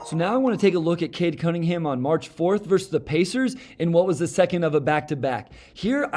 So now I want to take a look at Cade Cunningham on March 4th versus the Pacers in what was the second of a back-to-back. Here,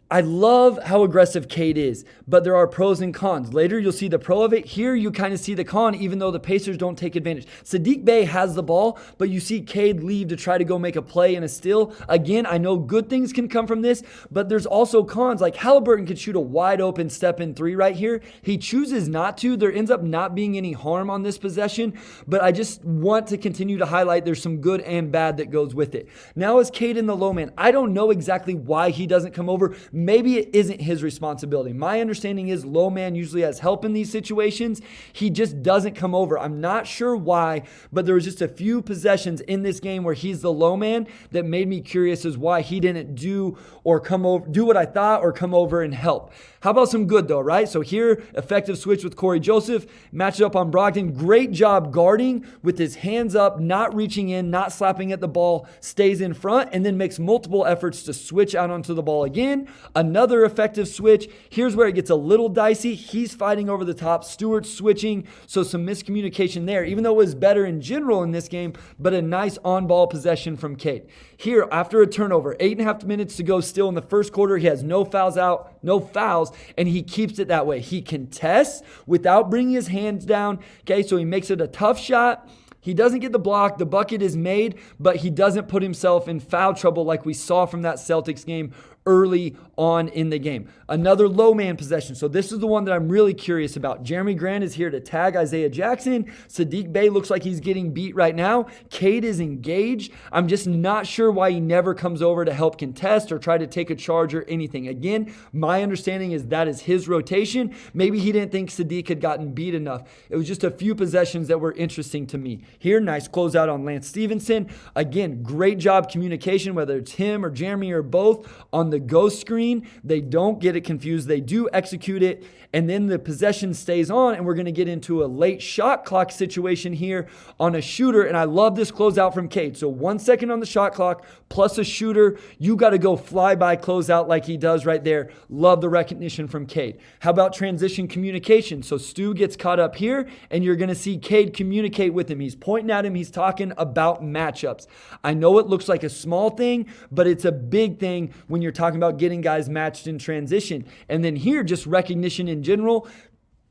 I love how aggressive Cade is, but there are pros and cons. Later, you'll see the pro of it. Here, you kind of see the con, even though the Pacers don't take advantage. Saddiq Bey has the ball, but you see Cade leave to try to go make a play and a steal. Again, I know good things can come from this, but there's also cons. Like Halliburton could shoot a wide open step-in three right here. He chooses not to. There ends up not being any harm on this possession, but I just want to continue to highlight there's some good and bad that goes with it. Now is Cade in the low man. I don't know exactly why he doesn't come over. Maybe it isn't his responsibility. My understanding is low man usually has help in these situations. He just doesn't come over. I'm not sure why, but there was just a few possessions in this game where he's the low man that made me curious as why he didn't do what I thought or come over and help. How about some good though, right? So here, effective switch with Corey Joseph, match it up on Brogdon. Great job guarding with his hands up, not reaching in, not slapping at the ball, stays in front, and then makes multiple efforts to switch out onto the ball again. Another effective switch. Here's where it gets a little dicey. He's fighting over the top. Stewart's switching, so some miscommunication there, even though it was better in general in this game, but a nice on-ball possession from Cade. Here, after a turnover, 8.5 minutes to go still in the first quarter. He has no fouls, and he keeps it that way. He contests without bringing his hands down. Okay, so he makes it a tough shot. He doesn't get the block. The bucket is made, but he doesn't put himself in foul trouble like we saw from that Celtics game early on in the game. Another low man possession. So this is the one that I'm really curious about. Jeremy Grant is here to tag Isaiah Jackson. Saddiq Bey looks like he's getting beat right now. Cade is engaged. I'm just not sure why he never comes over to help contest or try to take a charge or anything. Again, my understanding is that is his rotation. Maybe he didn't think Saddiq had gotten beat enough. It was just a few possessions that were interesting to me. Here, nice closeout on Lance Stevenson. Again, great job communication, whether it's him or Jeremy or both on the ghost screen. They don't get it confused. They do execute it, and then the possession stays on, and we're going to get into a late shot clock situation here on a shooter, and I love this closeout from Cade. So 1 second on the shot clock plus a shooter. You got to go fly-by closeout like he does right there. Love the recognition from Cade. How about transition communication? So Stu gets caught up here, and you're going to see Cade communicate with him. He's pointing at him. He's talking about matchups. I know it looks like a small thing, but it's a big thing when you're talking about getting guys matched in transition. And then here, just recognition in general.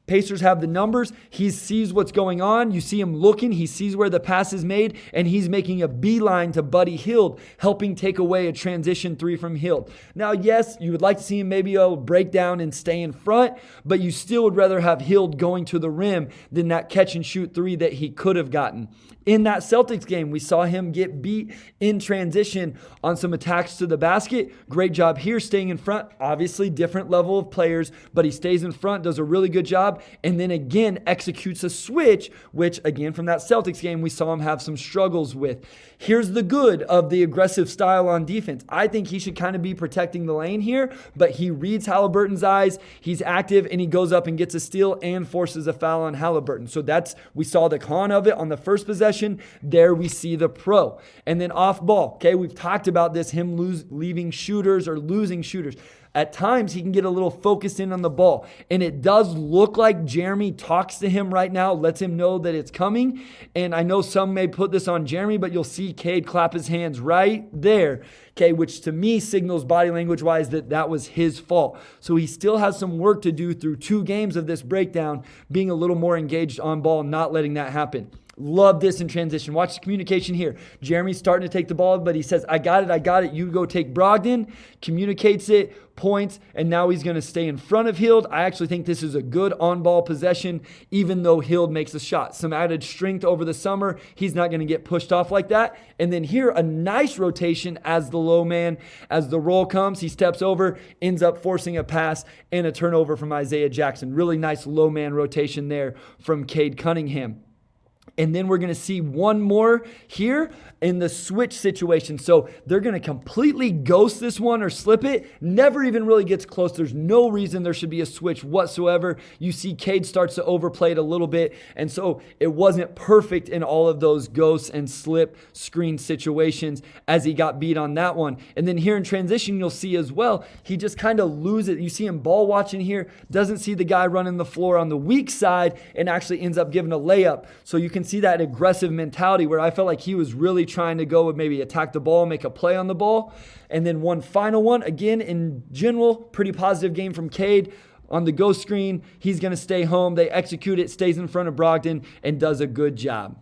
Pacers have the numbers. He sees what's going on. You see him looking. He sees where the pass is made, and he's making a beeline to Buddy Hield, helping take away a transition three from Hield. Now, yes, you would like to see him maybe break down and stay in front, but you still would rather have Hield going to the rim than that catch and shoot three that he could have gotten. In that Celtics game, we saw him get beat in transition on some attacks to the basket. Great job here staying in front. Obviously, different level of players, but he stays in front, does a really good job, and then again executes a switch, which again from that Celtics game, we saw him have some struggles with. Here's the good of the aggressive style on defense. I think he should kind of be protecting the lane here, but he reads Halliburton's eyes. He's active, and he goes up and gets a steal and forces a foul on Halliburton. So we saw the con of it on the first possession. There we see the pro. And then off ball, okay, we've talked about this, him leaving shooters or losing shooters. At times, he can get a little focused in on the ball. And it does look like Jeremy talks to him right now, lets him know that it's coming. And I know some may put this on Jeremy, but you'll see Cade clap his hands right there, okay, which to me signals body language-wise that was his fault. So he still has some work to do through 2 games of this breakdown, being a little more engaged on ball, not letting that happen. Love this in transition. Watch the communication here. Jeremy's starting to take the ball, but he says, I got it. You go take Brogdon, communicates it, points, and now he's going to stay in front of Hield. I actually think this is a good on-ball possession, even though Hield makes a shot. Some added strength over the summer. He's not going to get pushed off like that. And then here, a nice rotation as the low man. As the roll comes, he steps over, ends up forcing a pass and a turnover from Isaiah Jackson. Really nice low man rotation there from Cade Cunningham. And then we're going to see one more here in the switch situation. So they're going to completely ghost this one or slip it. Never even really gets close. There's no reason there should be a switch whatsoever. You see Cade starts to overplay it a little bit. And so it wasn't perfect in all of those ghosts and slip screen situations as he got beat on that one. And then here in transition, you'll see as well, he just kind of loses it. You see him ball watching here, doesn't see the guy running the floor on the weak side and actually ends up giving a layup. So you can see that aggressive mentality where I felt like he was really trying to go and maybe attack the ball, make a play on the ball. And then one final one, again, in general, pretty positive game from Cade. On the ghost screen, he's going to stay home. They execute it, stays in front of Brogdon, and does a good job.